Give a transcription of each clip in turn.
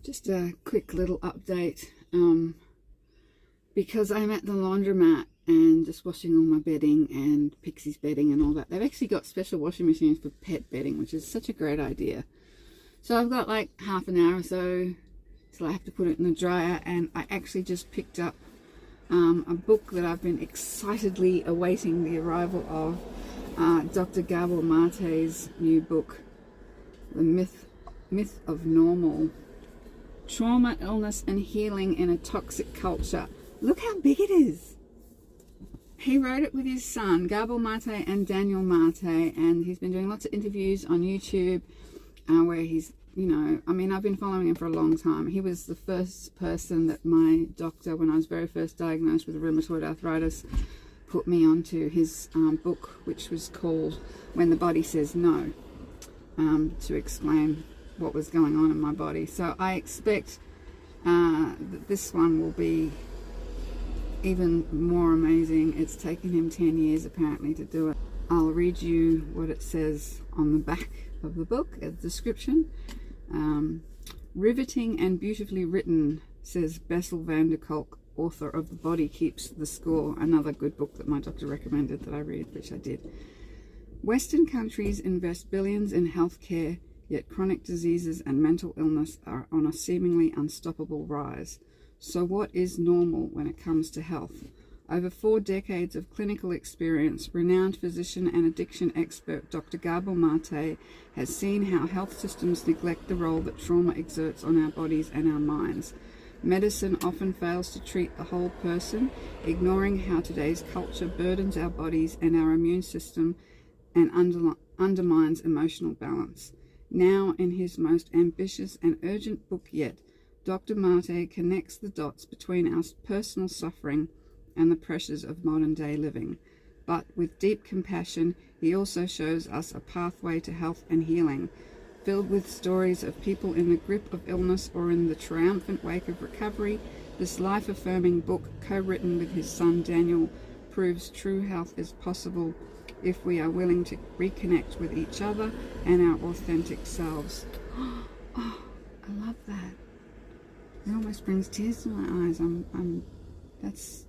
Just a quick little update, because I'm at the laundromat and just washing all my bedding and Pixie's bedding and all that. They've actually got special washing machines for pet bedding, which is such a great idea. So I've got like half an hour or so till I have to put it in the dryer, and I actually just picked up a book that I've been excitedly awaiting the arrival of, Dr. Gabor Mate's new book, The Myth of Normal. Trauma, Illness and Healing in a Toxic Culture. Look how big it is. He wrote it with his son, Gabor Mate and Daniel Mate, and he's been doing lots of interviews on YouTube where he's, I mean, I've been following him for a long time. He was the first person that my doctor, when I was very first diagnosed with rheumatoid arthritis, put me onto his book, which was called When the Body Says No, to explain what was going on in my body. So I expect that this one will be even more amazing. It's taken him 10 years apparently to do it. I'll read you what it says on the back of the book, a description. Riveting and beautifully written, says Bessel van der Kolk, author of The Body Keeps the Score, another good book that my doctor recommended that I read, which I did. Western countries invest billions in healthcare, yet chronic diseases and mental illness are on a seemingly unstoppable rise. So what is normal when it comes to health? Over 4 decades of clinical experience, renowned physician and addiction expert Dr. Gabor Mate has seen how health systems neglect the role that trauma exerts on our bodies and our minds. Medicine often fails to treat the whole person, ignoring how today's culture burdens our bodies and our immune system and undermines emotional balance. Now, in his most ambitious and urgent book yet, Dr. Mate connects the dots between our personal suffering and the pressures of modern-day living. But with deep compassion, he also shows us a pathway to health and healing, filled with stories of people in the grip of illness or in the triumphant wake of recovery. This life-affirming book, co-written with his son Daniel, proves true health is possible if we are willing to reconnect with each other and our authentic selves. Oh, I love that. It almost brings tears to my eyes. That's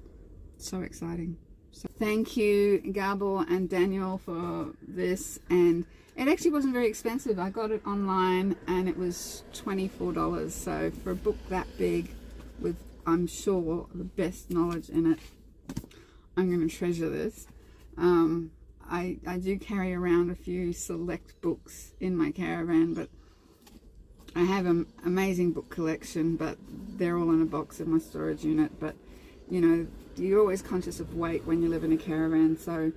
so exciting. So thank you, Gabor and Daniel, for this. And it actually wasn't very expensive. I got it online and it was $24. So for a book that big with, I'm sure, the best knowledge in it, I'm going to treasure this. I do carry around a few select books in my caravan, but I have an amazing book collection, but they're all in a box in my storage unit. But you're always conscious of weight when you live in a caravan, so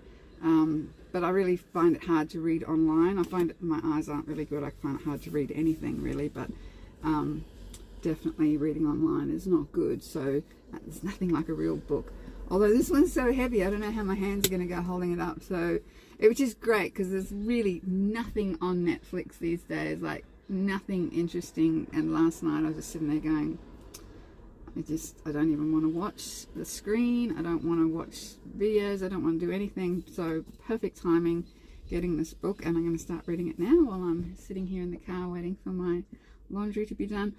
but I really find it hard to read online. I find it, my eyes aren't really good. I find it hard to read anything really, but definitely reading online is not good. So there's nothing like a real book. Although this one's so heavy, I don't know how my hands are going to go holding it up. So, which is great because there's really nothing on Netflix these days, like nothing interesting. And last night I was just sitting there going, I don't even want to watch the screen. I don't want to watch videos. I don't want to do anything. So perfect timing getting this book, and I'm going to start reading it now while I'm sitting here in the car waiting for my laundry to be done.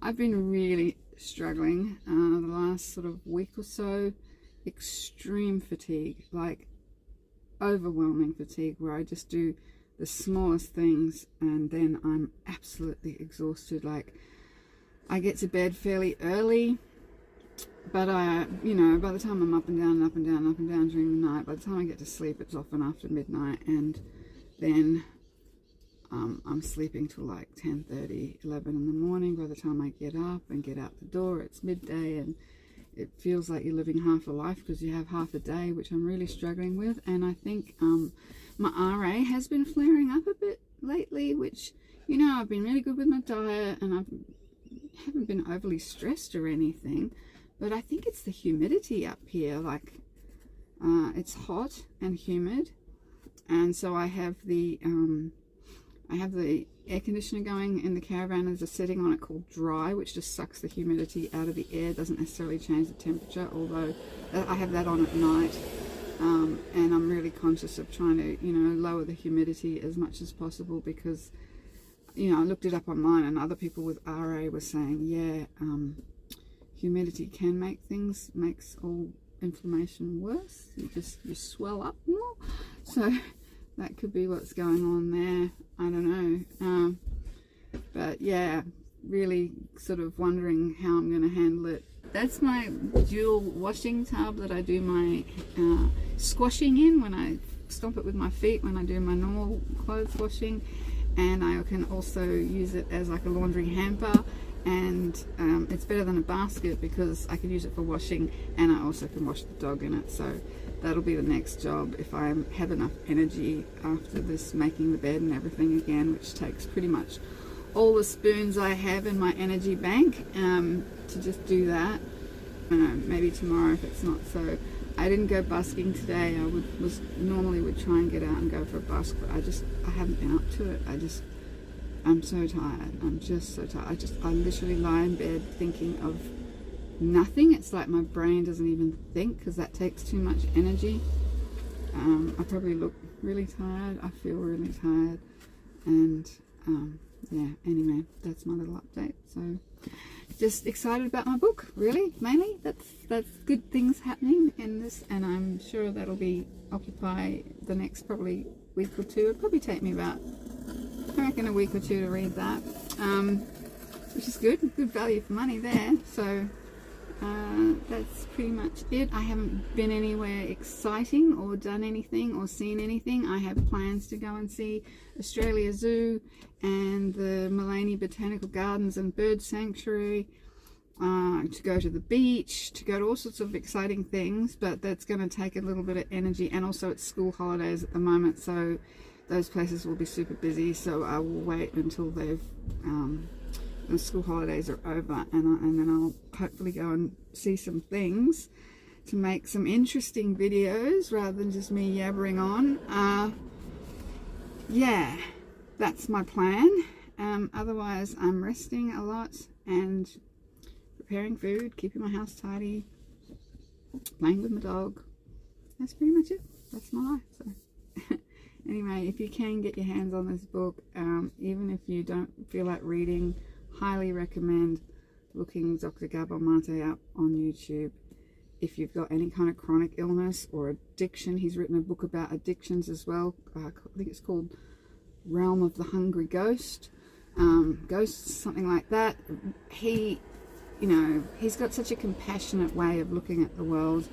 I've been really struggling the last sort of week or so. Extreme fatigue, like overwhelming fatigue, where I just do the smallest things and then I'm absolutely exhausted. Like I get to bed fairly early, but by the time I'm up and down during the night, by the time I get to sleep, it's often after midnight, and then I'm sleeping till like 10:30, 11 in the morning. By the time I get up and get out the door, it's midday, and it feels like you're living half a life because you have half a day, which I'm really struggling with. And I think my RA has been flaring up a bit lately, which, I've been really good with my diet and I haven't been overly stressed or anything. But I think it's the humidity up here. Like, it's hot and humid. And so I have the air conditioner going in the caravan. There's a setting on it called dry, which just sucks the humidity out of the air. Doesn't necessarily change the temperature, although I have that on at night. And I'm really conscious of trying to, lower the humidity as much as possible, because I looked it up online, and other people with RA were saying, yeah, humidity can makes all inflammation worse. You swell up more. So that could be what's going on there. I don't know. But yeah, really sort of wondering how I'm going to handle it. That's my dual washing tub that I do my squashing in when I stomp it with my feet when I do my normal clothes washing, and I can also use it as like a laundry hamper, and it's better than a basket because I can use it for washing, and I also can wash the dog in it. So that'll be the next job if I have enough energy after this making the bed and everything again, which takes pretty much all the spoons I have in my energy bank to just do that. Maybe tomorrow if it's not so. I didn't go busking today. I normally would try and get out and go for a busk, but I haven't been up to it. I'm so tired. I'm just so tired. I literally lie in bed thinking of nothing. It's like my brain doesn't even think, because that takes too much energy. I probably look really tired. I feel really tired, and yeah, anyway, that's my little update. So just excited about my book, really, mainly. That's good things happening in this, and I'm sure that'll be occupy the next probably week or two. It'll probably take me about, I reckon, a week or two to read that, which is good value for money there. So that's pretty much it. I haven't been anywhere exciting or done anything or seen anything. I have plans to go and see Australia Zoo and the Mullaney Botanical Gardens and Bird Sanctuary, to go to the beach, to go to all sorts of exciting things, but that's going to take a little bit of energy, and also it's school holidays at the moment, so those places will be super busy. So I will wait until the school holidays are over, and then I'll hopefully go and see some things to make some interesting videos rather than just me yabbering on. Yeah, that's my plan. Otherwise I'm resting a lot and preparing food, keeping my house tidy, playing with my dog. That's pretty much it. That's my life. So anyway, if you can get your hands on this book, even if you don't feel like reading, highly recommend looking Dr. Gabor up on YouTube. If you've got any kind of chronic illness or addiction, he's written a book about addictions as well. I think it's called Realm of the Hungry Ghost, Ghosts, something like that. He's got such a compassionate way of looking at the world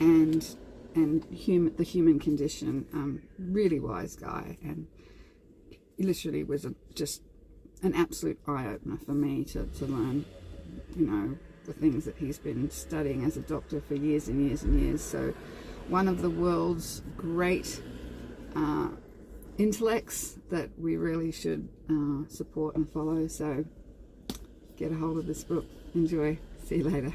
and the human condition. Really wise guy, and he literally was just an absolute eye-opener for me to learn, the things that he's been studying as a doctor for years and years and years. So one of the world's great intellects that we really should support and follow. So get a hold of this book. Enjoy. See you later.